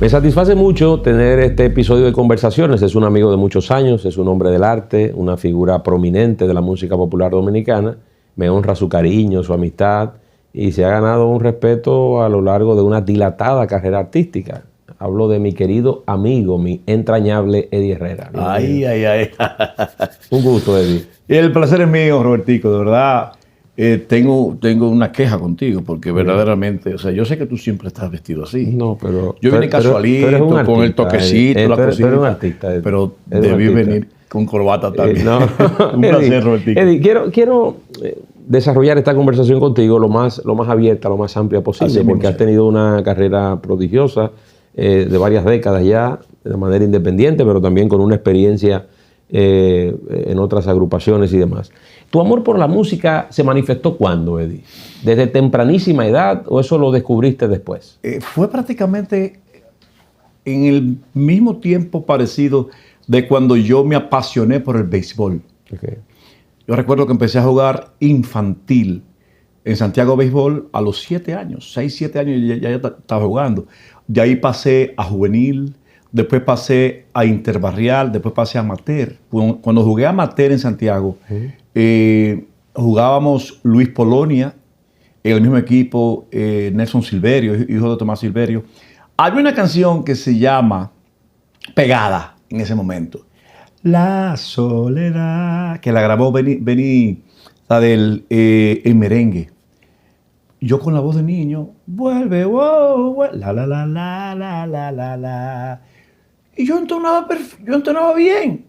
Me satisface mucho tener este episodio de conversaciones. Es un amigo de muchos años, es un hombre del arte, una figura prominente de la música popular dominicana. Me honra su cariño, su amistad y se ha ganado un respeto a lo largo de una dilatada carrera artística. Hablo de mi querido amigo, mi entrañable Eddie Herrera. Ay. Un gusto, Eddie. El placer es mío, Robertico, de verdad. Tengo una queja contigo, porque verdaderamente, o sea, yo sé que tú siempre estás vestido así. No, pero... Yo vine casualito, pero artista, con el toquecito, la cosita. Tú eres un artista, Eddie. Pero debí venir con corbata también. No. Un placer, Robertico. Eddie, quiero desarrollar esta conversación contigo lo más abierta, lo más amplia posible, porque has tenido una carrera prodigiosa de varias décadas ya, de manera independiente, pero también con una experiencia en otras agrupaciones y demás. ¿Tu amor por la música se manifestó cuándo, Eddie? ¿Desde tempranísima edad o eso lo descubriste después? Fue prácticamente en el mismo tiempo parecido de cuando yo me apasioné por el béisbol. Okay. Yo recuerdo que empecé a jugar infantil en Santiago Béisbol a los 7 años, 6, 7 años ya estaba jugando. De ahí pasé a juvenil, después pasé a interbarrial, después pasé a amateur. Cuando jugué a amateur en Santiago, jugábamos Luis Polonia, en el mismo equipo, Nelson Silverio, hijo de Tomás Silverio. Había una canción que se llama Pegada en ese momento. La soledad, que la grabó Benny, la del en merengue. Yo con la voz de niño, vuelve, wow, la, la, la, la, la, la, la, la. Y yo entonaba bien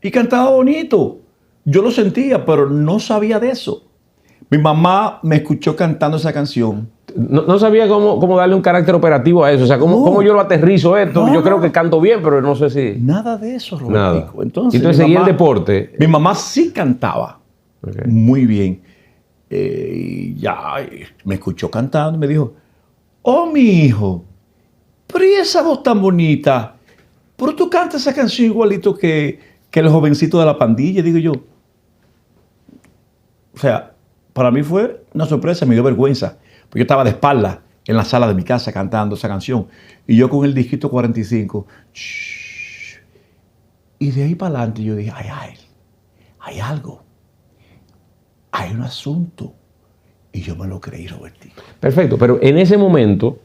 y cantaba bonito. Yo lo sentía, pero no sabía de eso. Mi mamá me escuchó cantando esa canción. No sabía cómo darle un carácter operativo a eso. O sea, cómo yo lo aterrizo esto. Yo creo que canto bien, pero no sé si... Nada de eso, Robertico. Entonces seguía el deporte. Mi mamá sí cantaba muy bien. Y ya me escuchó cantando y me dijo, oh, mi hijo, pero ¿y esa voz tan bonita? Pero tú cantas esa canción igualito que el jovencito de la pandilla, digo yo. O sea, para mí fue una sorpresa, me dio vergüenza. Porque yo estaba de espalda en la sala de mi casa cantando esa canción. Y yo con el disquito 45. Shh, y de ahí para adelante yo dije, hay algo. Hay un asunto. Y yo me lo creí, Robertico. Perfecto, pero en ese momento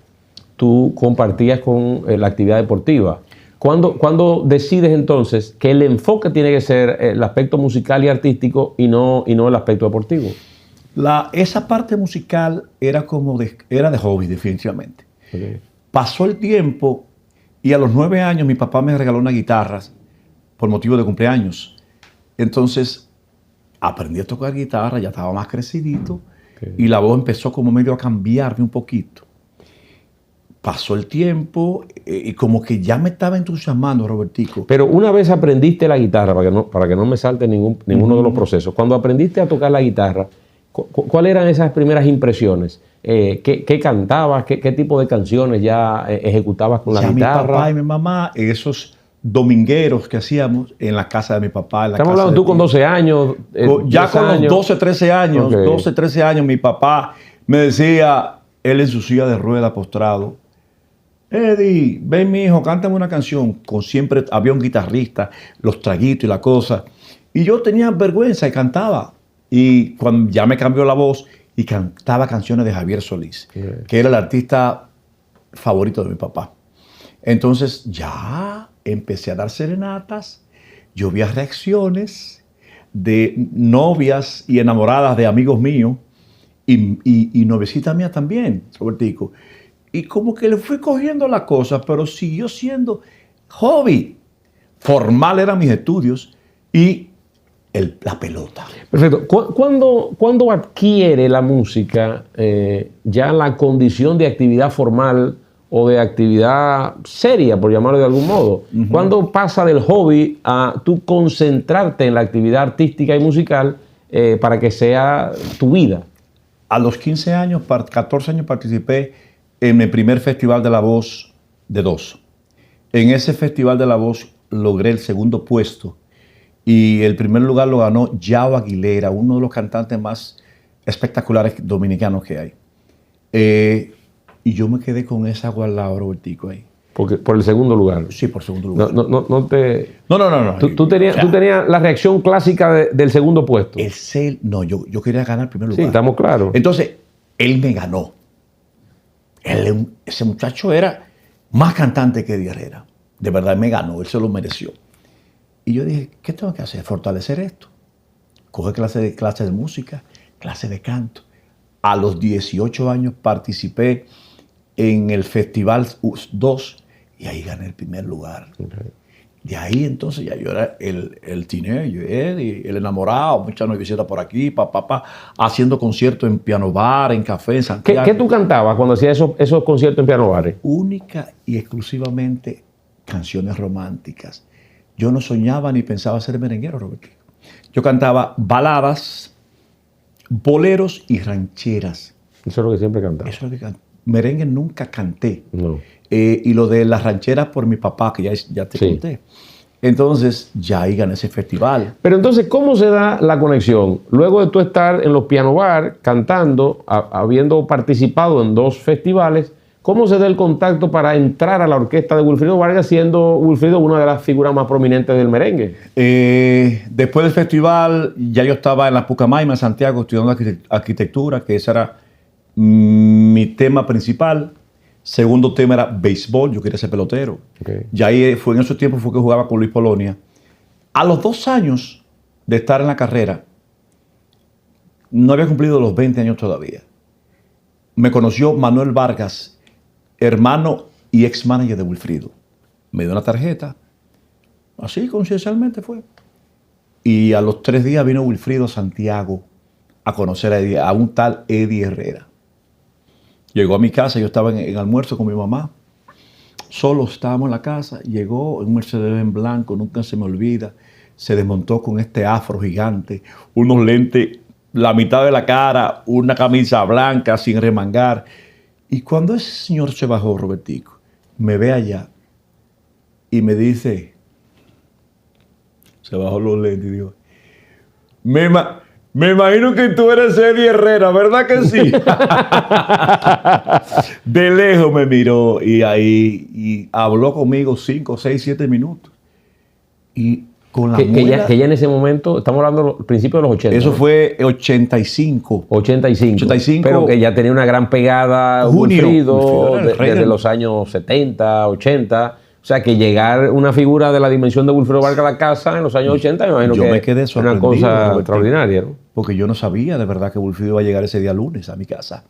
tú compartías con la actividad deportiva. ¿Cuándo decides entonces que el enfoque tiene que ser el aspecto musical y artístico y no el aspecto deportivo? Esa parte musical era de hobby, definitivamente. Okay. Pasó el tiempo y a los 9 años mi papá me regaló una guitarra por motivo de cumpleaños. Entonces aprendí a tocar guitarra, ya estaba más crecidito, y la voz empezó como medio a cambiarme un poquito. Pasó el tiempo y como que ya me estaba entusiasmando, Robertico. Pero una vez aprendiste la guitarra, para que no me salte ninguno de los procesos, cuando aprendiste a tocar la guitarra, ¿cuáles eran esas primeras impresiones? ¿Qué cantabas? ¿Qué tipo de canciones ya ejecutabas con la guitarra? Mi papá y mi mamá, esos domingueros que hacíamos en la casa de mi papá. Estamos hablando tú con 12 años. Ya con los 12, 13 años, okay. 12, 13 años, mi papá me decía, él en su silla de rueda postrado, Eddie, ven mi hijo, cántame una canción. Siempre había un guitarrista, los traguitos y la cosa. Y yo tenía vergüenza y cantaba. Y cuando ya me cambió la voz y cantaba canciones de Javier Solís, que era el artista favorito de mi papá. Entonces ya empecé a dar serenatas, yo vi reacciones de novias y enamoradas de amigos míos y noviecitas mías también, Robertico. Y como que le fui cogiendo la cosa, pero siguió siendo hobby. Formal eran mis estudios y la pelota. Perfecto. ¿Cuándo adquiere la música ya la condición de actividad formal o de actividad seria, por llamarlo de algún modo? ¿Cuándo pasa del hobby a tú concentrarte en la actividad artística y musical para que sea tu vida? A los 15 años, 14 años participé en el primer Festival de la Voz de 2. En ese Festival de la Voz logré el segundo puesto y el primer lugar lo ganó Yao Aguilera, uno de los cantantes más espectaculares dominicanos que hay. Y yo me quedé con esa guardada, Robertico, ahí. Por el segundo lugar. Sí, por segundo lugar. No. No. Tú tenías la reacción clásica del segundo puesto. Yo quería ganar el primer lugar. Sí, estamos claros. Entonces, él me ganó. Ese muchacho era más cantante que Eddie Herrera. De verdad, me ganó, él se lo mereció. Y yo dije, ¿qué tengo que hacer? Fortalecer esto. Coge clase de música, clase de canto. A los 18 años participé en el Festival 2 y ahí gané el primer lugar. Okay. De ahí entonces ya yo era el teenager, el enamorado, muchas noviecitas por aquí, haciendo conciertos en piano bar, en café, en Santiago. ¿Qué tú cantabas cuando hacías esos conciertos en piano bares? Única y exclusivamente canciones románticas. Yo no soñaba ni pensaba ser merenguero, Roberto. Yo cantaba baladas, boleros y rancheras. Eso es lo que siempre cantaba. Eso es lo que cantaba. Merengue nunca canté. No. Y lo de las rancheras por mi papá, que ya te conté. Entonces, ya ahí gané ese festival. Pero entonces, ¿cómo se da la conexión? Luego de tú estar en los piano bar cantando, habiendo participado en 2 festivales, ¿cómo se da el contacto para entrar a la orquesta de Wilfrido Vargas, siendo Wilfrido una de las figuras más prominentes del merengue? Después del festival, ya yo estaba en la Pucamaima, en Santiago, estudiando arquitectura, que ese era mi tema principal. Segundo tema era béisbol, yo quería ser pelotero. Okay. Y ahí en esos tiempos fue que jugaba con Luis Polonia. A los 2 años de estar en la carrera, no había cumplido los 20 años todavía, me conoció Manuel Vargas, hermano y ex-manager de Wilfrido. Me dio una tarjeta, así conciencialmente fue. Y a los 3 días vino Wilfrido a Santiago a conocer a un tal Eddie Herrera. Llegó a mi casa, yo estaba en almuerzo con mi mamá. Solo estábamos en la casa. Llegó en un Mercedes-Benz blanco, nunca se me olvida. Se desmontó con este afro gigante, unos lentes, la mitad de la cara, una camisa blanca sin remangar. Y cuando ese señor se bajó, Robertico, me ve allá y me dice, se bajó los lentes y dijo, me imagino que tú eres Eddie Herrera, ¿verdad que sí? De lejos me miró y habló conmigo 5, 6, 7 minutos. Y con la muela... que ya en ese momento, estamos hablando del principio de los 80. Eso, ¿no? Fue 85. 85. Pero que ya tenía una gran pegada Wilfrido desde los años 70, 80. O sea, que llegar una figura de la dimensión de Wilfrido Vargas a la casa en los años 80, me imagino que me quedé es una cosa extraordinaria, ¿no? Porque yo no sabía de verdad que Wilfrido iba a llegar ese día lunes a mi casa.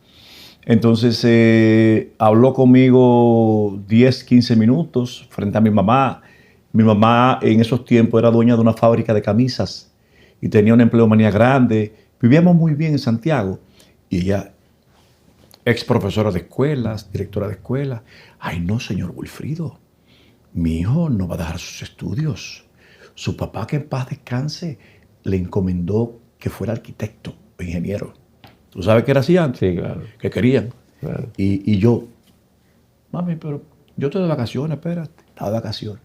Entonces, habló conmigo 10, 15 minutos frente a mi mamá. Mi mamá en esos tiempos era dueña de una fábrica de camisas y tenía una empleomanía grande. Vivíamos muy bien en Santiago. Y ella, ex profesora de escuelas, directora de escuelas. Ay, no, señor Wilfrido. Mi hijo no va a dejar sus estudios. Su papá, que en paz descanse, le encomendó que fuera arquitecto o ingeniero. ¿Tú sabes qué era así antes? Sí, claro. Que querían. Claro. Y yo, mami, pero yo estoy de vacaciones, espérate. Estaba de vacaciones.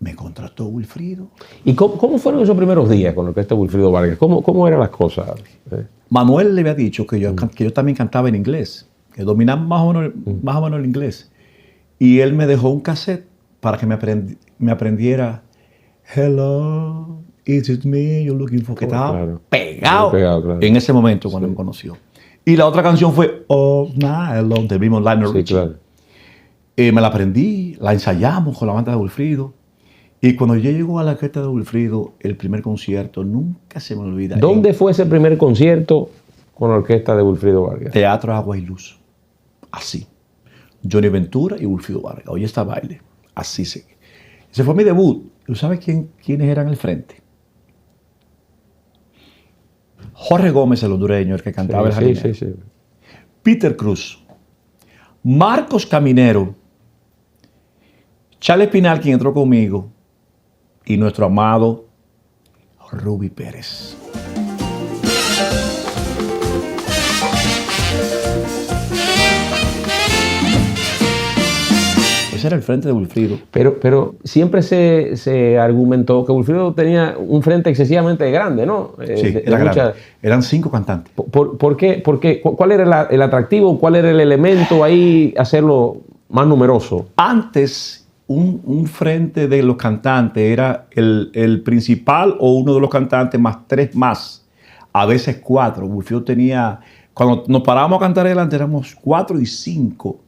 Me contrató Wilfrido. ¿Y cómo fueron esos primeros días con el orquesta Wilfrido Vargas? ¿Cómo eran las cosas? Manuel le había dicho que yo también cantaba en inglés, que dominaba más o menos el inglés. Y él me dejó un cassette para que me aprendiera Hello, is it me you're looking for? Que estaba pegado claro. En ese momento cuando me conoció. Y la otra canción fue All Night Long del mismo Lionel Richie. Claro. Me la aprendí, la ensayamos con la banda de Wilfrido. Y cuando yo llego a la orquesta de Wilfrido, el primer concierto, nunca se me olvida. ¿Dónde fue ese primer concierto con la orquesta de Wilfrido Vargas? Teatro Agua y Luz. Así. Johnny Ventura y Wilfrido Vargas. Oye, está baile. Así se. Ese fue mi debut. ¿Tú sabes quiénes eran al frente? Jorge Gómez, el hondureño, el que cantaba el jardinero. Sí. Peter Cruz. Marcos Caminero. Charles Pinal, quien entró conmigo. Y nuestro amado Ruby Pérez. Ese era el frente de Wilfrido. Pero siempre se argumentó que Wilfrido tenía un frente excesivamente grande, ¿no? Sí, era grande. Eran 5 cantantes. ¿Por qué? ¿Cuál era el atractivo? ¿Cuál era el elemento ahí hacerlo más numeroso. Antes, un frente de los cantantes era el principal o uno de los cantantes más 3 más, a veces 4. Wilfrido tenía, cuando nos parábamos a cantar adelante, éramos 4 y 5,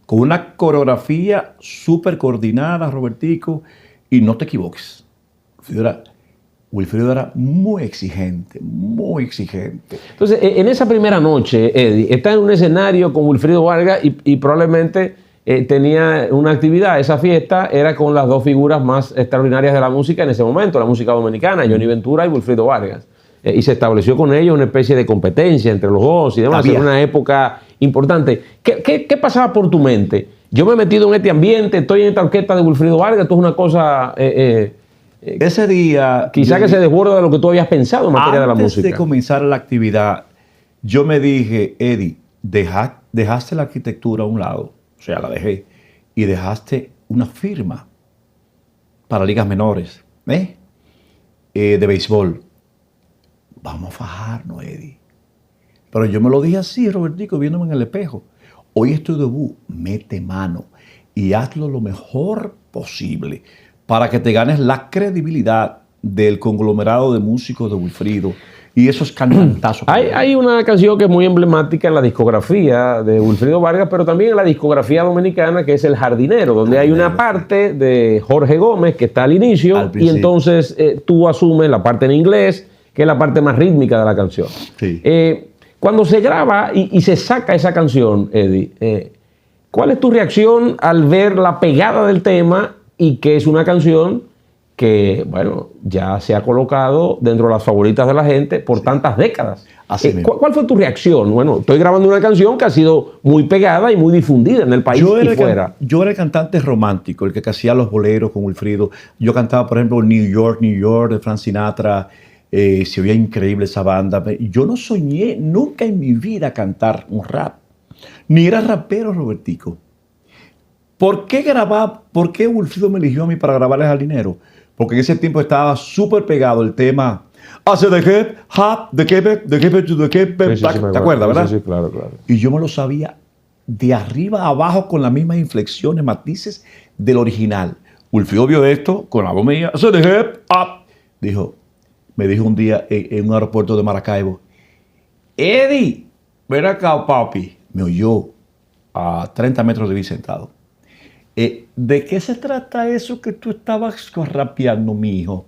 con una coreografía súper coordinada, Robertico, y no te equivoques. Wilfrido era muy exigente, muy exigente. Entonces, en esa primera noche, Eddie, está en un escenario con Wilfrido Vargas y probablemente tenía una actividad. Esa fiesta era con las 2 figuras más extraordinarias de la música en ese momento, la música dominicana, Johnny Ventura y Wilfrido Vargas. Y se estableció con ellos una especie de competencia entre los dos y demás. Era una época importante. ¿Qué pasaba por tu mente? Yo me he metido en este ambiente, estoy en esta orquesta de Wilfrido Vargas, esto es una cosa... ese día... Quizá que se desborda de lo que tú habías pensado en materia de la música. Antes de comenzar la actividad, yo me dije, Eddie, dejaste la arquitectura a un lado, o sea, la dejé, y dejaste una firma para ligas menores, de béisbol. Vamos a fajarnos, Eddie. Pero yo me lo dije así, Robertico, viéndome en el espejo. Hoy es tu debut, mete mano y hazlo lo mejor posible para que te ganes la credibilidad del conglomerado de músicos de Wilfrido y esos cantantazos. Hay una canción que es muy emblemática en la discografía de Wilfrido Vargas, pero también en la discografía dominicana, que es El Jardinero, donde hay una parte de Jorge Gómez que está al inicio y entonces tú asumes la parte en inglés, que es la parte más rítmica de la canción. Sí. Cuando se graba y se saca esa canción, Eddie, ¿cuál es tu reacción al ver la pegada del tema y que es una canción que, bueno, ya se ha colocado dentro de las favoritas de la gente por tantas décadas? ¿Cuál fue tu reacción? Bueno, estoy grabando una canción que ha sido muy pegada y muy difundida en el país y fuera. Yo era el cantante romántico, el que hacía los boleros con Wilfrido. Yo cantaba, por ejemplo, New York, de Frank Sinatra. Se oía increíble esa banda. Yo no soñé nunca en mi vida cantar un rap. Ni era rapero, Robertico. ¿Por qué Wilfrido me eligió a mí para grabar El Jardinero? Porque en ese tiempo estaba súper pegado el tema hace de hip hop, de Quebec, to the Quebec. ¿Te acuerdas, verdad? Sí, claro. Y yo me lo sabía de arriba a abajo con las mismas inflexiones, matices del original. Wilfrido vio esto con la voz mía, hace de hip hop. Me dijo un día en un aeropuerto de Maracaibo, Eddie, ven acá, papi. Me oyó a 30 metros de mí sentado. ¿De qué se trata eso que tú estabas rapeando, mi hijo?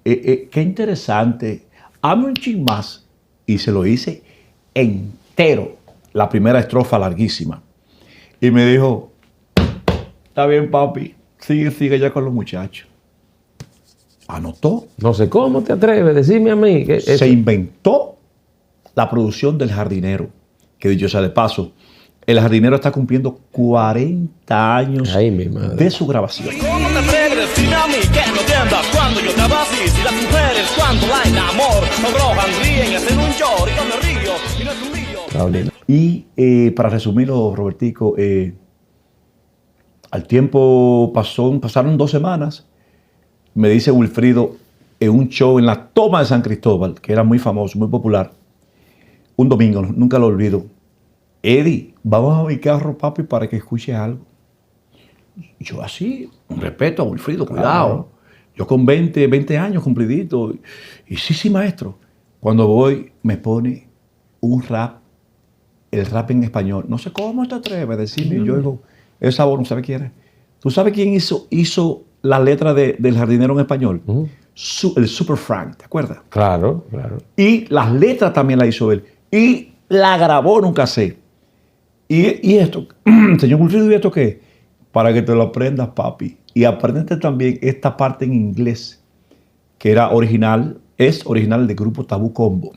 Qué interesante. Hazme un chin más. Y se lo hice entero. La primera estrofa larguísima. Y me dijo, está bien, papi. Sigue ya con los muchachos. Anotó. No sé cómo te atreves, decime a mí. Se inventó la producción del Jardinero. Que dicho sea de paso, El Jardinero está cumpliendo 40 años de su grabación. ¿Cómo te atreves a decirme a mí que no entiendas cuando yo te hago así? Si las mujeres cuando la enamor no brojan, ríen y hacen un llor y yo me río y no es un lío. Y para resumirlo, Robertico, al tiempo pasaron 2 semanas. Me dice Wilfrido en un show en la Toma de San Cristóbal, que era muy famoso, muy popular, un domingo, nunca lo olvido. Eddie, vamos a mi carro, papi, para que escuche algo. Yo así, un respeto a Wilfrido, cuidado. Yo con 20 años cumplidito. Y sí, maestro. Cuando voy, me pone un rap, el rap en español. No sé cómo te atreves a decirme. Yo digo, esa voz no sabe quién es. ¿Tú sabes quién hizo la letra del Jardinero en español? El Super Frank, ¿te acuerdas? Claro. Y las letras también las hizo él. Y la grabó en un cassette. Y esto, señor Wilfrido, ¿y esto qué? Para que te lo aprendas, papi. Y aprendete también esta parte en inglés, que era original, es original del grupo Tabú Combo.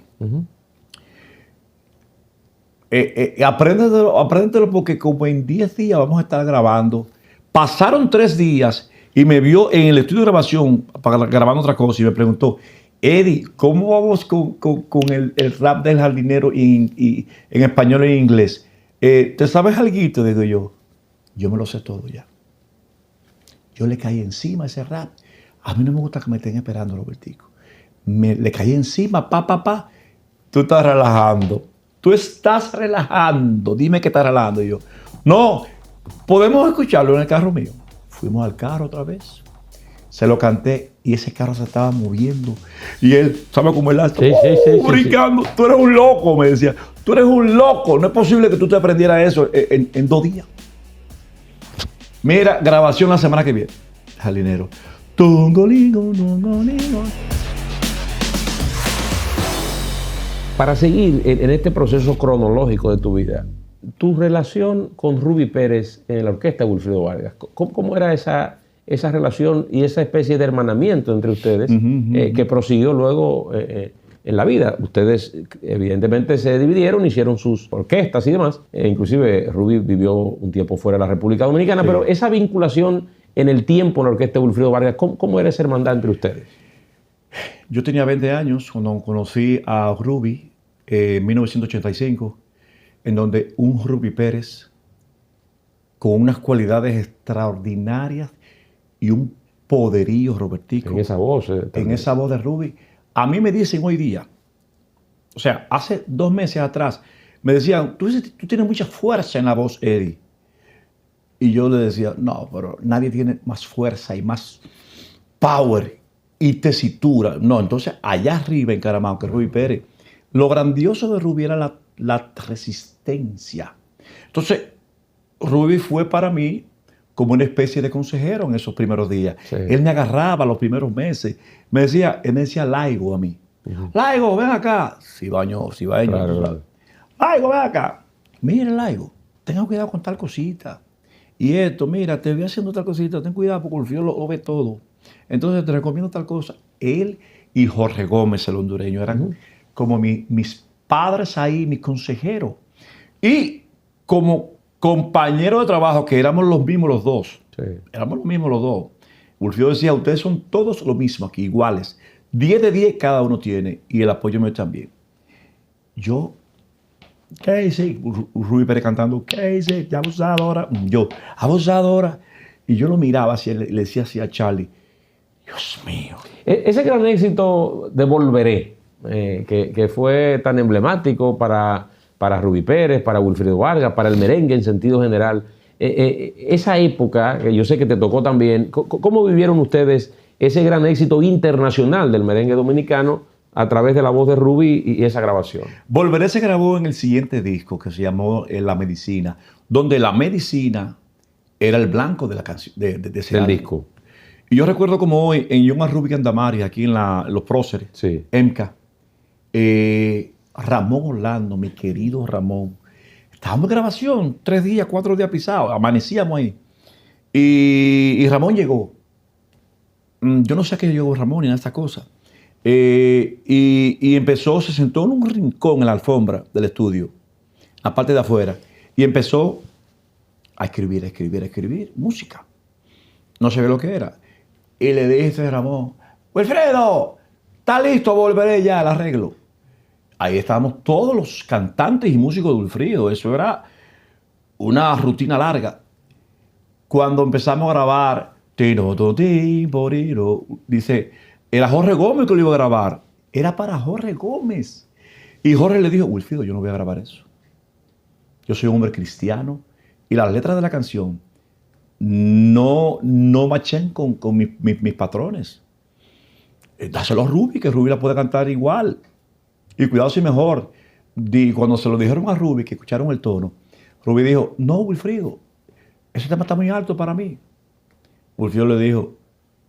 Apréndetelo porque como en 10 días vamos a estar grabando. Pasaron 3 días y me vio en el estudio de grabación grabando otra cosa y me preguntó, Eddie, ¿cómo vamos con el rap del Jardinero y en español e en inglés? ¿Te sabes algo? Digo yo me lo sé todo ya. Yo le caí encima a ese rap. A mí no me gusta que me estén esperando, Robertico. Le caí encima, pa. Tú estás relajando. Dime que estás relajando. Y yo, no, Podemos escucharlo en el carro mío. Fuimos al carro otra vez. Se lo canté y ese carro se estaba moviendo. Y él, ¿sabe cómo él está? Brincando. Sí. Tú eres un loco, me decía. Tú eres un loco. No es posible que tú te aprendieras eso en 2 días. Mira, grabación la semana que viene. Jalinero. Para seguir en este proceso cronológico de tu vida, tu relación con Ruby Pérez en la orquesta de Wilfrido Vargas, ¿cómo era esa relación y esa especie de hermanamiento entre ustedes que prosiguió luego en la vida? Ustedes evidentemente se dividieron, hicieron sus orquestas y demás, inclusive Ruby vivió un tiempo fuera de la República Dominicana, sí. Pero esa vinculación en el tiempo en la orquesta de Wilfrido Vargas, ¿cómo era esa hermandad entre ustedes? Yo tenía 20 años cuando conocí a Ruby en 1985, en donde un Ruby Pérez con unas cualidades extraordinarias y un poderío, Robertico. En esa voz. En esa voz de Ruby. A mí me dicen hoy día, o sea, hace 2 meses atrás, me decían, tú tienes mucha fuerza en la voz, Eddie. Y yo le decía, no, pero nadie tiene más fuerza y más power y tesitura. No, entonces allá arriba en Caramao, que Ruby Pérez, lo grandioso de Ruby era la resistencia. Entonces, Ruby fue para mí como una especie de consejero en esos primeros días. Sí. Él me agarraba los primeros meses. Él me decía Laigo a mí. Laigo, ven acá. Cibaño. Claro. Laigo, ven acá. Mira, Laigo, tenga cuidado con tal cosita. Y esto, mira, te voy haciendo tal cosita. Ten cuidado porque el frío lo ve todo. Entonces te recomiendo tal cosa. Él y Jorge Gómez, el hondureño, eran como mis padres ahí, mis consejeros. Y como compañeros de trabajo, que éramos los mismos los dos. Sí. Éramos los mismos los dos. Wilfrido decía, ustedes son todos lo mismo aquí, iguales. 10 de 10 cada uno tiene. Y el apoyo mío también. Yo, ¿qué hice? Ruby Pérez cantando, ¿qué hice? Ya abusadora. Yo, abusadora. Y yo lo miraba así, le decía así a Charlie, Dios mío. Ese gran éxito de Volveré, que fue tan emblemático para Ruby Pérez, para Wilfrido Vargas, para el merengue en sentido general. Esa época, que yo sé que te tocó también, ¿cómo vivieron ustedes ese gran éxito internacional del merengue dominicano a través de la voz de Ruby y esa grabación? Volveré se grabó en el siguiente disco que se llamó La Medicina, donde la medicina era el blanco de la canción, de ese del disco. Y yo recuerdo como hoy en John Ruby Andamari, aquí en los próceres, sí. EMCA, Ramón Orlando, mi querido Ramón, estábamos en grabación, 3 días, 4 días pisados, amanecíamos ahí. Y Ramón llegó. Yo no sé a qué llegó Ramón ni a esta cosa. Y empezó, se sentó en un rincón en la alfombra del estudio, la parte de afuera, y empezó a escribir música. No sabía lo que era. Y le dije a Ramón, Wilfredo, está listo, volveré ya al arreglo. Ahí estábamos todos los cantantes y músicos de Wilfrido. Eso era una rutina larga. Cuando empezamos a grabar, dice, era Jorge Gómez que lo iba a grabar. Era para Jorge Gómez. Y Jorge le dijo, Wilfrido, yo no voy a grabar eso. Yo soy un hombre cristiano y las letras de la canción no machen con mis patrones. Dáselo a Ruby, que Ruby la puede cantar igual. Y cuidado si mejor. Y cuando se lo dijeron a Ruby, que escucharon el tono, Ruby dijo, no, Wilfrido, ese tema está muy alto para mí. Wilfrido le dijo,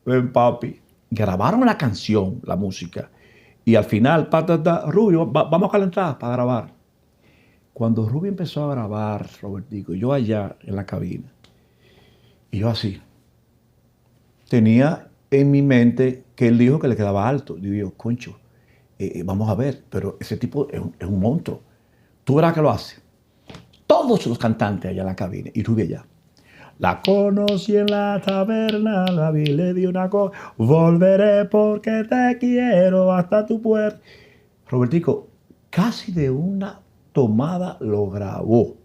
ven papi. Grabaron la canción, la música. Y al final, Ruby, vamos a calentar para grabar. Cuando Ruby empezó a grabar, Robertico, yo allá en la cabina, y yo así, tenía en mi mente que él dijo que le quedaba alto. Y yo, concho, vamos a ver, pero ese tipo es un monstruo. Tú verás que lo hace. Todos los cantantes allá en la cabina, y Ruby allá. La conocí en la taberna, la vi, le di una cosa, volveré porque te quiero hasta tu puerta. Robertico, casi de una tomada lo grabó.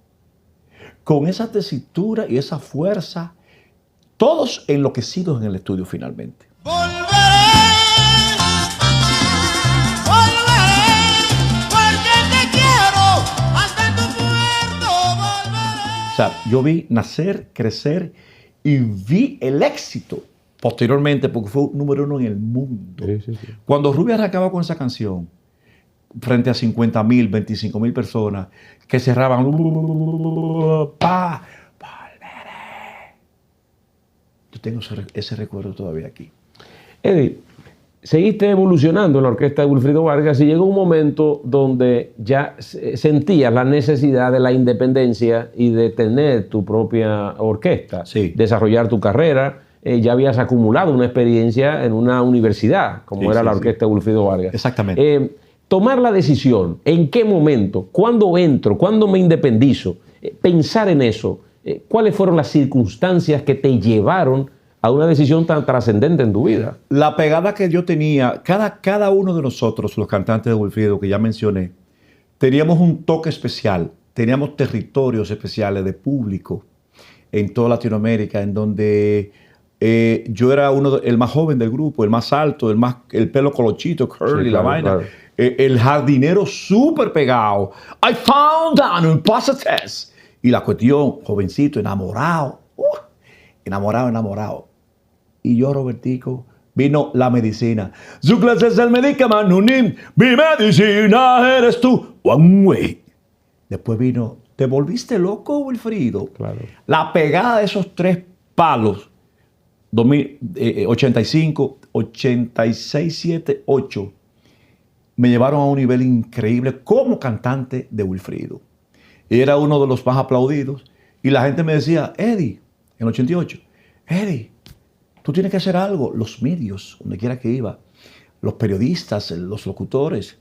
Con esa tesitura y esa fuerza, todos enloquecidos en el estudio finalmente. sea, yo vi nacer, crecer y vi el éxito posteriormente porque fue número 1 en el mundo. Sí. Cuando Rubio arrancaba con esa canción, frente a 50,000, 25,000 personas que cerraban, volveré. Yo tengo ese recuerdo todavía aquí. Eddie, seguiste evolucionando en la orquesta de Wilfrido Vargas y llegó un momento donde ya sentías la necesidad de la independencia y de tener tu propia orquesta, Sí. desarrollar tu carrera. Ya habías acumulado una experiencia en una universidad, como era la orquesta de Wilfrido Vargas. Exactamente. Tomar la decisión, ¿en qué momento? ¿Cuándo entro? ¿Cuándo me independizo? Pensar en eso. ¿Cuáles fueron las circunstancias que te llevaron a una decisión tan trascendente en tu vida? La pegada que yo tenía, cada uno de nosotros, los cantantes de Wilfrido que ya mencioné, teníamos un toque especial, teníamos territorios especiales de público en toda Latinoamérica, en donde yo era el más joven del grupo, el más alto, el pelo colochito, curly, Sí, la claro, vaina. claro. El jardinero súper pegado. I found down in Pasates. Y la cuestión, jovencito, enamorado. Enamorado. Y yo, Robertico, vino la medicina. Su clase es el medicamento, mi medicina eres tú. One way. Después vino, ¿te volviste loco, Wilfrido? Claro. La pegada de esos 3 palos, 85, 86, 7, 8, me llevaron a un nivel increíble como cantante de Wilfrido. Era uno de los más aplaudidos. Y la gente me decía, Eddie, en el 88, Eddie, tú tienes que hacer algo. Los medios, donde quiera que iba, los periodistas, los locutores.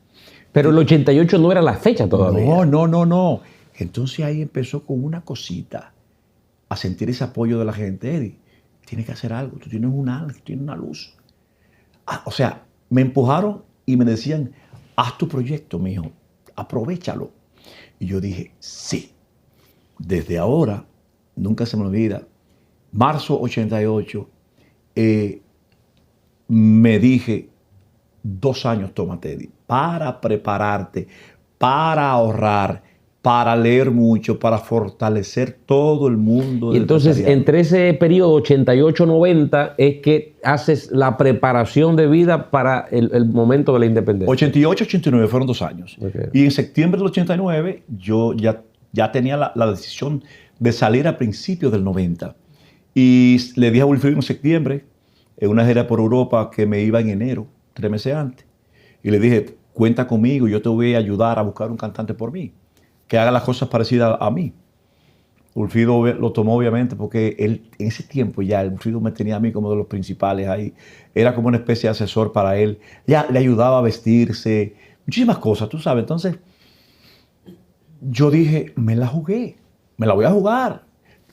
Pero el 88 no era la fecha todavía. No. Entonces ahí empezó con una cosita, a sentir ese apoyo de la gente. Eddie, tienes que hacer algo. Tú tienes una luz. O sea, me empujaron y me decían, haz tu proyecto, mijo, aprovéchalo. Y yo dije, sí. Desde ahora, nunca se me olvida, marzo 88, me dije, 2 años, tómate, Eddie, para prepararte, para ahorrar, para leer mucho, para fortalecer todo el mundo. Y entonces, entre ese periodo 88-90 es que haces la preparación de vida para el momento de la independencia. 88-89 fueron 2 años. Okay. Y en septiembre del 89 yo ya tenía la decisión de salir a principios del 90. Y le dije a Wilfrido en septiembre, en una gira por Europa, que me iba en enero, 3 meses antes. Y le dije, cuenta conmigo, yo te voy a ayudar a buscar un cantante por mí, que haga las cosas parecidas a mí. Wilfrido lo tomó obviamente porque él en ese tiempo ya, el Wilfrido me tenía a mí como de los principales ahí. Era como una especie de asesor para él. Ya le ayudaba a vestirse, muchísimas cosas, tú sabes. Entonces, yo dije, me la jugué, me la voy a jugar.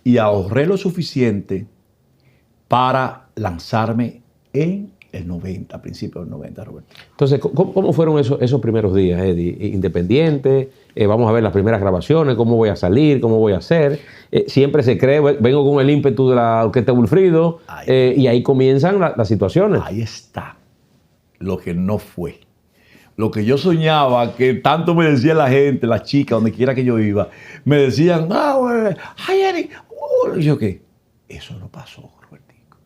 Y ahorré lo suficiente para lanzarme en el 90, a principios del 90, Roberto. Entonces, ¿cómo fueron esos primeros días, Eddie? Independiente, vamos a ver las primeras grabaciones, cómo voy a salir, cómo voy a hacer. Siempre se cree, vengo con el ímpetu de la orquesta Wilfrido, y ahí comienzan las situaciones. Ahí está lo que no fue. Lo que yo soñaba, que tanto me decía la gente, las chicas, donde quiera que yo iba, me decían, ay, Eddie, y yo, ¿qué? Eso no pasó, Robertico.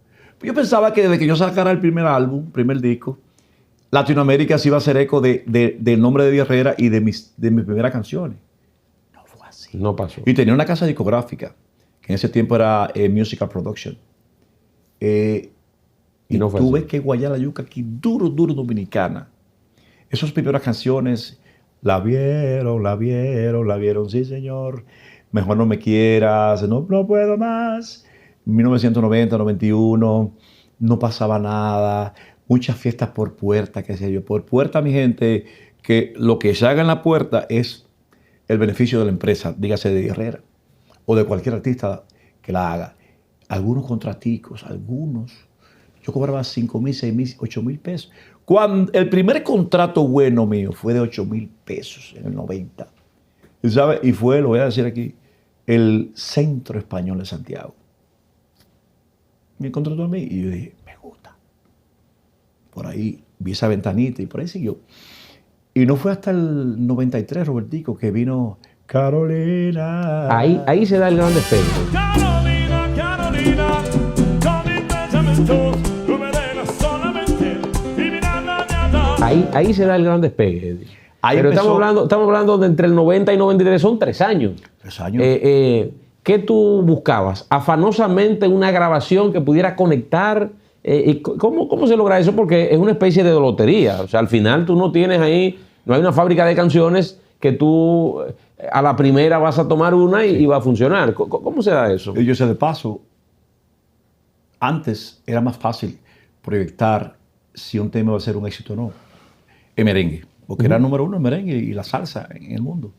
Yo pensaba que desde que yo sacara el primer álbum, primer disco, Latinoamérica se iba a hacer eco del nombre de Eddie Herrera y de mis primeras canciones. No fue así. No pasó. Y tenía una casa discográfica, que en ese tiempo era Musical Production. Y no tuve que guayar la yuca aquí, duro dominicana. Esas primeras canciones, la vieron, sí señor. Mejor no me quieras, no puedo más. 1990, 91, no pasaba nada. Muchas fiestas por puerta, qué sé yo. Por puerta, mi gente, que lo que se haga en la puerta es el beneficio de la empresa, dígase de Herrera, o de cualquier artista que la haga. Algunos contraticos, yo cobraba 5,000, 6,000, 8,000 pesos. Cuando el primer contrato bueno mío fue de 8,000 pesos en el 90. ¿Sabe? Y fue, lo voy a decir aquí, el Centro Español de Santiago. Me contrató a mí y yo dije, me gusta. Por ahí vi esa ventanita y por ahí siguió. Y no fue hasta el 93, Robertico, que vino Carolina. Ahí se da el gran despegue. Carolina, Carolina, con mis pensamientos, tú me dejas solamente y mi nada. Ahí se da el gran despegue, Eddie. Pero estamos hablando de entre el 90 y 93, son 3 años. 3 años. ¿Qué tú buscabas? Afanosamente una grabación que pudiera conectar. ¿Cómo se logra eso? Porque es una especie de lotería. O sea, al final tú no tienes ahí, no hay una fábrica de canciones que tú a la primera vas a tomar una y va a funcionar. ¿Cómo se da eso? Yo sé de paso, antes era más fácil proyectar si un tema iba a ser un éxito o no. En merengue, porque era número 1 en merengue y la salsa en el mundo.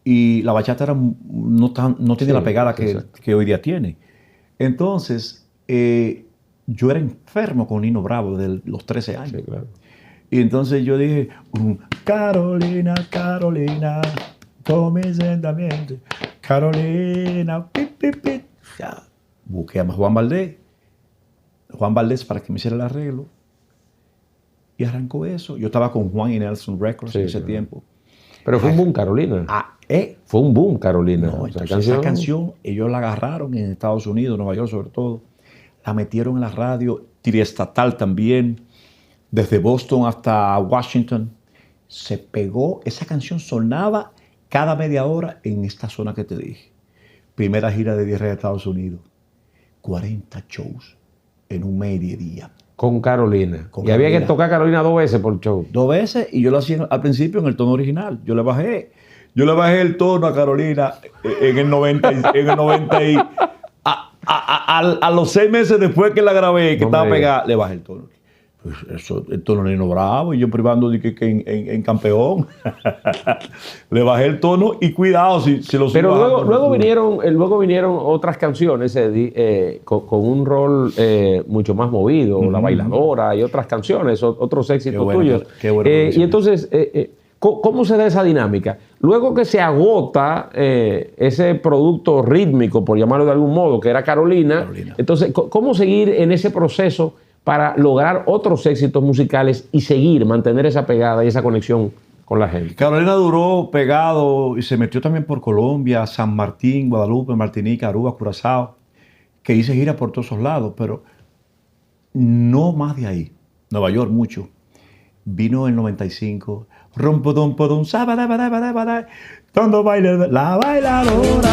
Y la bachata no tenía la pegada que hoy día tiene. Entonces, yo era enfermo con Nino Bravo desde los 13 años. Sí, claro. Y entonces yo dije, Carolina, Carolina, tome sentamiento, Carolina, pip, pip, pip. Ya, busqué a Juan Valdés para que me hiciera el arreglo. Y arrancó eso. Yo estaba con Juan y Nelson Records en ese tiempo. Pero fue un boom, Carolina. Fue un boom, Carolina. No, esa canción, ellos la agarraron en Estados Unidos, Nueva York sobre todo. La metieron en la radio, triestatal también. Desde Boston hasta Washington. Se pegó. Esa canción sonaba cada media hora en esta zona que te dije. Primera gira de 10 de Estados Unidos. 40 shows en un mes y 10 días. Con Carolina. Había que tocar Carolina 2 veces por show. 2 veces, y yo lo hacía al principio en el tono original. Yo le bajé el tono a Carolina en el 90 y a los 6 meses después que la grabé, que estaba pegada, le bajé el tono. Pues eso, el tono Nino Bravo, y yo privando de que en campeón. Le bajé el tono y cuidado si lo sigo. Pero luego vinieron otras canciones, Eddie, con un rol mucho más movido, La Bailadora y otras canciones, otros éxitos tuyos. Qué bueno. Y entonces, ¿cómo se da esa dinámica? Luego que se agota ese producto rítmico, por llamarlo de algún modo, que era Carolina. Entonces, ¿cómo seguir en ese proceso para lograr otros éxitos musicales y mantener esa pegada y esa conexión con la gente? Carolina duró pegado y se metió también por Colombia, San Martín, Guadalupe, Martinica, Aruba, Curazao, que hice gira por todos esos lados, pero no más de ahí. Nueva York mucho. Vino en el 95. Rompodum, sabadabadabadabada, cuando baile la bailadora.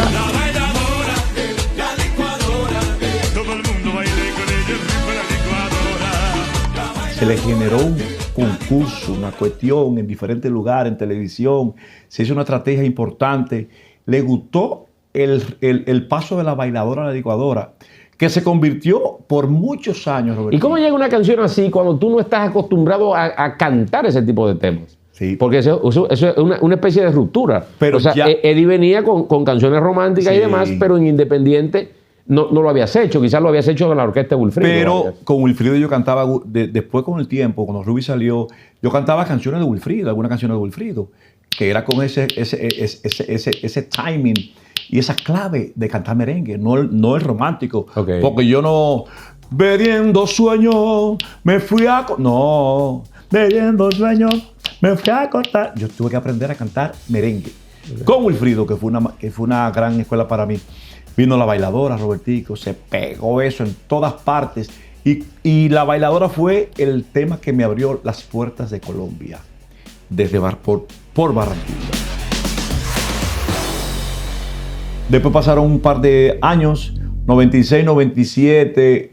Se le generó un concurso, una cuestión en diferentes lugares, en televisión. Se hizo una estrategia importante. Le gustó el paso de la bailadora a la licuadora, que se convirtió por muchos años, Roberto. ¿Y cómo llega una canción así cuando tú no estás acostumbrado a cantar ese tipo de temas? Sí. Porque eso es una especie de ruptura. Pero o sea, Eddie venía con canciones románticas y demás, pero en Independiente no lo habías hecho. Quizás lo habías hecho con la orquesta de Wilfrido. Pero con Wilfrido yo cantaba, después con el tiempo, cuando Ruby salió, yo cantaba canciones de Wilfrido, algunas canciones de Wilfrido, que era con ese timing y esa clave de cantar merengue, no el romántico. Okay. Porque yo no, bebiendo sueño, me fui a... No, bebiendo sueño, me fui a acostar. Yo tuve que aprender a cantar merengue. Okay. Con Wilfrido, que fue una gran escuela para mí. Vino La Bailadora, Robertico, se pegó eso en todas partes. Y La Bailadora fue el tema que me abrió las puertas de Colombia, desde por Barranquilla. Después pasaron un par de años, 96, 97,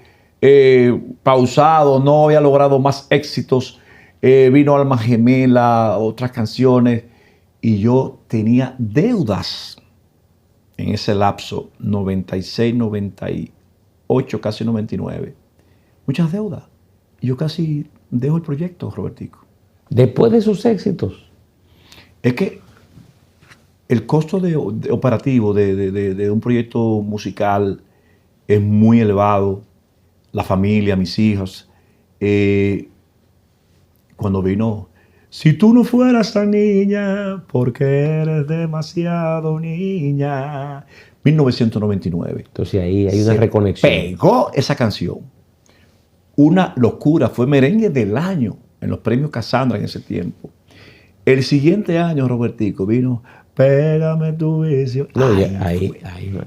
pausado, no había logrado más éxitos. Vino Alma Gemela, otras canciones, y yo tenía deudas en ese lapso, 96, 98, casi 99. Muchas deudas. Y yo casi dejo el proyecto, Robertico. Después de sus éxitos. Es que el costo operativo de un proyecto musical es muy elevado. La familia, mis hijos. Cuando vino... Si tú no fueras tan niña, porque eres demasiado niña. 1999. Entonces ahí hay una reconexión. Pegó esa canción. Una locura. Fue merengue del año en los premios Cassandra en ese tiempo. El siguiente año, Robertico, vino Pégame tu vicio. No, ahí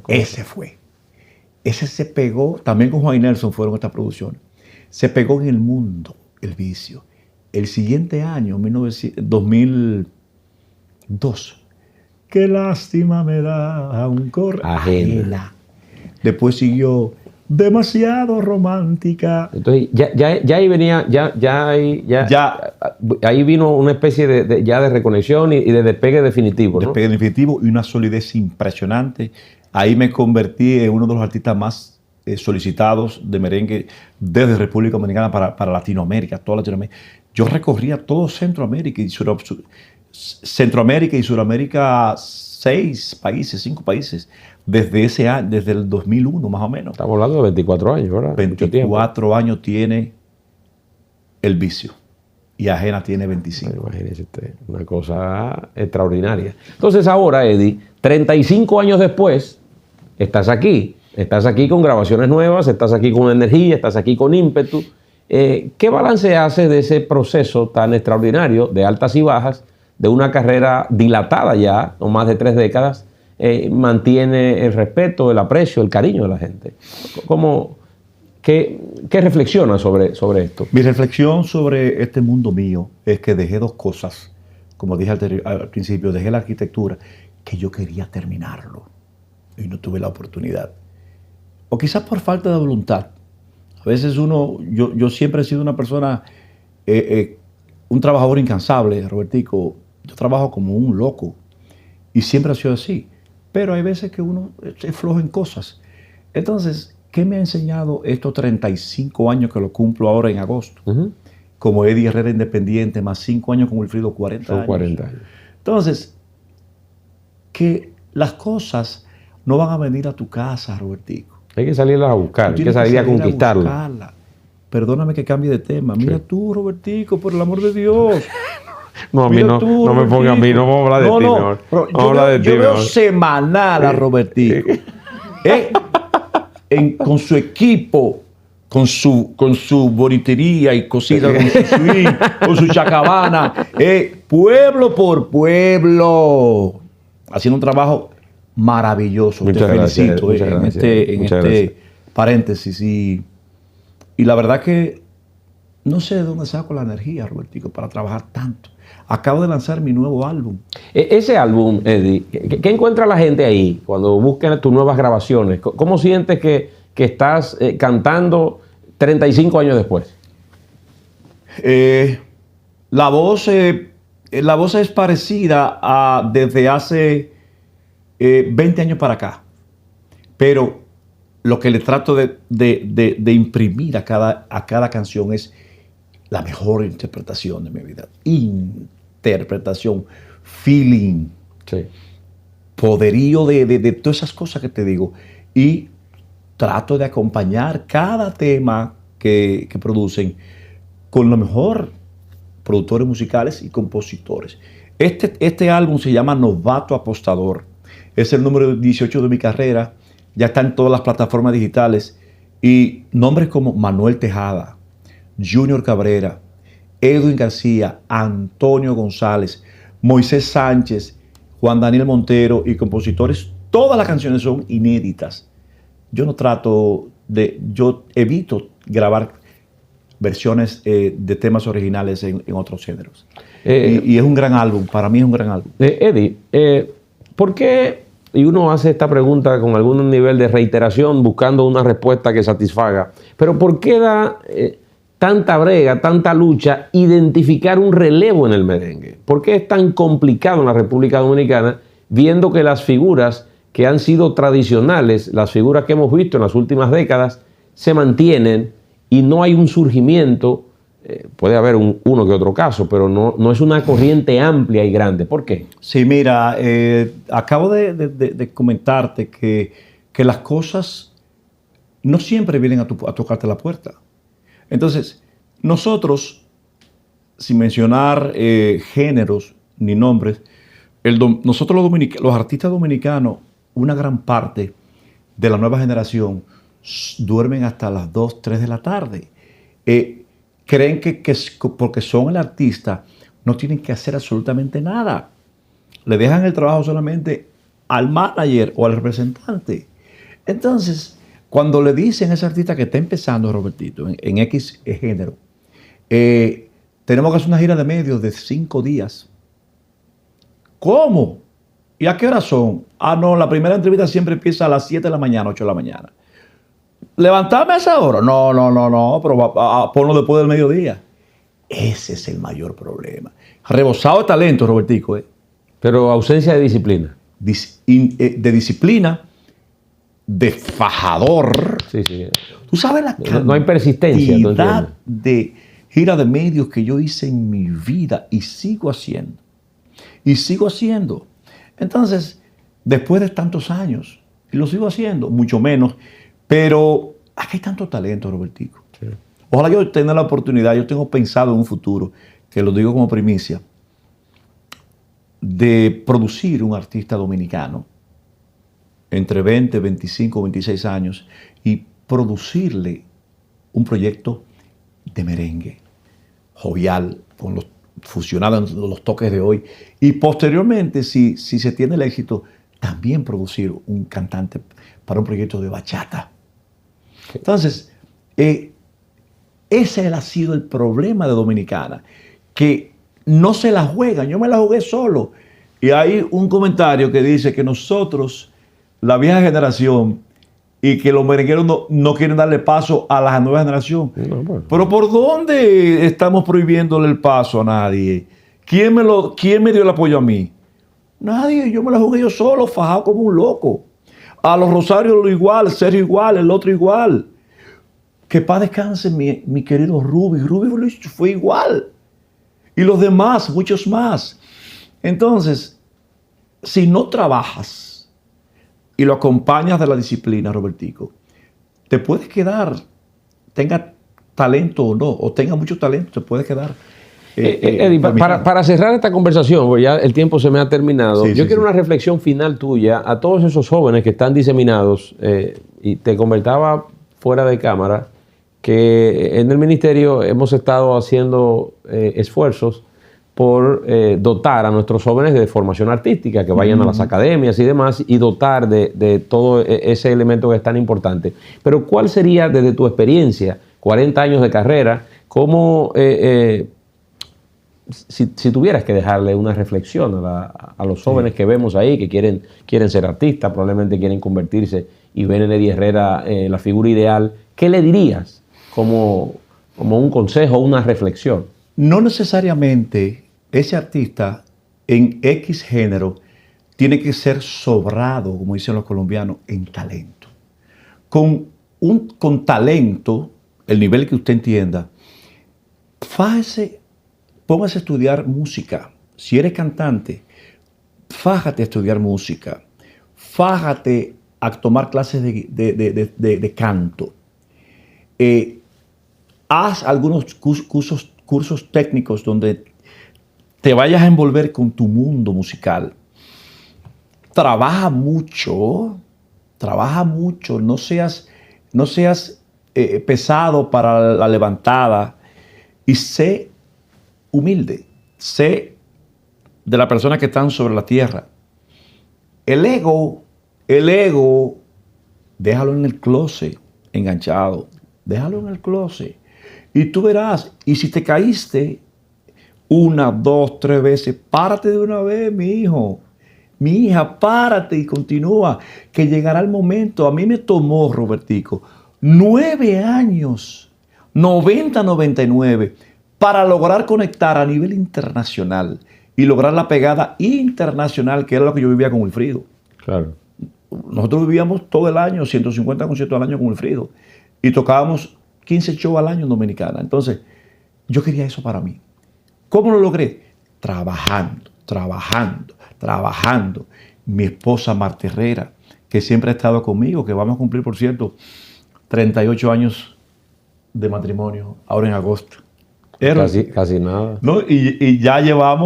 Ese fue. Ese se pegó, también con Juan Nelson fueron estas producciones. Se pegó en el mundo, el vicio. El siguiente año, 2002, qué lástima me da un correr. Ajena. Después siguió demasiado romántica. Entonces, ya ahí venía, ahí vino una especie de reconexión y de despegue definitivo, ¿no? Despegue definitivo y una solidez impresionante. Ahí me convertí en uno de los artistas más solicitados de merengue desde República Dominicana para Latinoamérica, toda Latinoamérica. Yo recorría todo Centroamérica y Sudamérica, 5 países, desde ese año, desde el 2001 más o menos. Estamos hablando de 24 años, ¿verdad? 24 años tiene el vicio y Ajena tiene 25. Bueno, imagínese usted, una cosa extraordinaria. Entonces ahora, Eddie, 35 años después, estás aquí con grabaciones nuevas, estás aquí con energía, estás aquí con ímpetu. ¿Qué balance hace de ese proceso tan extraordinario de altas y bajas, de una carrera dilatada ya, no más de 3 décadas, mantiene el respeto, el aprecio, el cariño de la gente? ¿Qué reflexiona sobre esto? Mi reflexión sobre este mundo mío es que dejé 2 cosas. Como dije al principio, dejé la arquitectura, que yo quería terminarlo y no tuve la oportunidad. O quizás por falta de voluntad. A veces yo siempre he sido una persona, un trabajador incansable, Robertico. Yo trabajo como un loco y siempre ha sido así. Pero hay veces que uno es flojo en cosas. Entonces, ¿qué me ha enseñado estos 35 años que lo cumplo ahora en agosto? Como Eddie Herrera Independiente, más 5 años con Wilfrido, 40 años. 40 años. Entonces, que las cosas no van a venir a tu casa, Robertico. Hay que salirlas a buscar, hay que salir a conquistarlas. Perdóname que cambie de tema. Mira tú, Robertico, por el amor de Dios. No, a mí no me ponga a mí, no vamos a hablar de ti, mejor. Yo veo semanal a Robertico. Con su equipo, con su bonitería y cositas, con su swing, con su chacabana, pueblo por pueblo, haciendo un trabajo maravilloso. Te felicito en este paréntesis. Y la verdad que no sé de dónde saco la energía, Robertico, para trabajar tanto. Acabo de lanzar mi nuevo álbum. Ese álbum, Eddie, ¿qué encuentra la gente ahí cuando buscan tus nuevas grabaciones? ¿Cómo sientes que estás cantando 35 años después? La voz es parecida a desde hace 20 años para acá. Pero lo que le trato de imprimir a cada canción es la mejor interpretación de mi vida. Interpretación, feeling, sí, poderío de todas esas cosas que te digo. Y trato de acompañar cada tema que producen con los mejores productores musicales y compositores. Este álbum se llama Novato Apostador. Es el número 18 de mi carrera. Ya está en todas las plataformas digitales. Y nombres como Manuel Tejada, Junior Cabrera, Edwin García, Antonio González, Moisés Sánchez, Juan Daniel Montero y compositores. Todas las canciones son inéditas. Yo evito grabar versiones de temas originales en otros géneros. Y es un gran álbum, para mí es un gran álbum. Eddie, ¿por qué? Y uno hace esta pregunta con algún nivel de reiteración buscando una respuesta que satisfaga. Pero ¿por qué da tanta brega, tanta lucha identificar un relevo en el merengue? ¿Por qué es tan complicado en la República Dominicana viendo que las figuras que han sido tradicionales, las figuras que hemos visto en las últimas décadas, se mantienen y no hay un surgimiento? Puede haber uno que otro caso, pero no es una corriente amplia y grande. ¿Por qué? Sí, mira, acabo de comentarte que las cosas no siempre vienen a tocarte la puerta. Entonces, nosotros, sin mencionar géneros ni nombres, nosotros los artistas dominicanos, una gran parte de la nueva generación duermen hasta las 2, 3 de la tarde. Creen que porque son el artista no tienen que hacer absolutamente nada. le dejan el trabajo solamente al manager o al representante. Entonces, cuando le dicen a ese artista que está empezando, Robertito, en X género, tenemos que hacer una gira de medios de 5 días. ¿Cómo? ¿Y a qué hora son? Ah, no, la primera entrevista siempre empieza a las 7 de la mañana, 8 de la mañana. ¿Levantarme a esa hora? No, pero ponlo después del mediodía. Ese es el mayor problema. Rebosado de talento, Robertico. Pero ausencia de disciplina. De disciplina, de fajador. Sí. Tú sabes la cantidad no hay persistencia, de gira de medios que yo hice en mi vida y sigo haciendo. Entonces, después de tantos años, y lo sigo haciendo, mucho menos, pero aquí hay tanto talento, Robertico. Sí. Ojalá yo tenga la oportunidad, yo tengo pensado en un futuro, que lo digo como primicia, de producir un artista dominicano entre 20, 25, 26 años y producirle un proyecto de merengue, jovial, con los fusionados en los toques de hoy. Y posteriormente, si se tiene el éxito, también producir un cantante para un proyecto de bachata. Entonces, ese ha sido el problema de Dominicana, que no se la juegan. Yo me la jugué solo. Y hay un comentario que dice que nosotros, la vieja generación, y que los merengueros no quieren darle paso a la nueva generación. No, bueno. Pero ¿por dónde estamos prohibiéndole el paso a nadie? ¿Quién me dio el apoyo a mí? Nadie. Yo me la jugué yo solo, fajado como un loco. A los Rosarios lo igual, Sergio igual, el otro igual. Que paz descanse mi querido Ruby. Ruby fue igual. Y los demás, muchos más. Entonces, si no trabajas y lo acompañas de la disciplina, Robertico, te puedes quedar, tenga talento o no, o tenga mucho talento, te puedes quedar. Eddie, para cerrar esta conversación, porque ya el tiempo se me ha terminado, yo quiero una reflexión final tuya a todos esos jóvenes que están diseminados, y te comentaba fuera de cámara que en el ministerio hemos estado haciendo esfuerzos por dotar a nuestros jóvenes de formación artística, que vayan a las academias y demás, y dotar de todo ese elemento que es tan importante. Pero ¿cuál sería, desde tu experiencia, 40 años de carrera, cómo, si tuvieras que dejarle una reflexión a los jóvenes que vemos ahí, que quieren ser artistas, probablemente quieren convertirse, y ven en Eddie Herrera la figura ideal, ¿qué le dirías como un consejo, una reflexión? No necesariamente ese artista en X género tiene que ser sobrado, como dicen los colombianos, en talento. Con talento, el nivel que usted entienda, póngase a estudiar música. Si eres cantante, fájate a estudiar música. Fájate a tomar clases de canto. Haz algunos cursos técnicos donde te vayas a envolver con tu mundo musical. Trabaja mucho, no seas pesado para la levantada y sé humilde, sé de las personas que están sobre la tierra. El ego, déjalo en el closet, enganchado, déjalo en el closet. Y tú verás, y si te caíste 1, 2, 3 veces, párate de una vez, mi hijo. Mi hija, párate y continúa, que llegará el momento. A mí me tomó, Robertico, 9 años, 90, 99, para lograr conectar a nivel internacional y lograr la pegada internacional, que era lo que yo vivía con Wilfrido. Claro. Nosotros vivíamos todo el año, 150 conciertos al año con Wilfrido, y tocábamos 15 shows al año en Dominicana. Entonces, yo quería eso para mí. ¿Cómo lo logré? Trabajando. Mi esposa Marta Herrera, que siempre ha estado conmigo, que vamos a cumplir, por cierto, 38 años de matrimonio, ahora en agosto. Casi nada. ¿No? Y ya lleva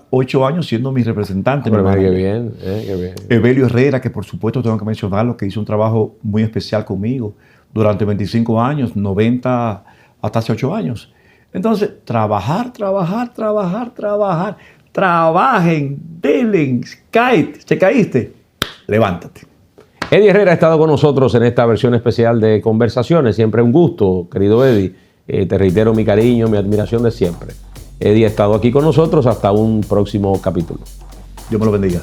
8 años siendo mi representante. Pero qué bien, qué bien. Evelio Herrera, que por supuesto tengo que mencionarlo, que hizo un trabajo muy especial conmigo durante 25 años, 90 hasta hace 8 años. Entonces, trabajar. trabajen, denle, te caíste, levántate. Eddie Herrera ha estado con nosotros en esta versión especial de Conversaciones. Siempre un gusto, querido Eddie. Te reitero mi cariño, mi admiración de siempre. Eddie ha estado aquí con nosotros. Hasta un próximo capítulo. Dios me lo bendiga.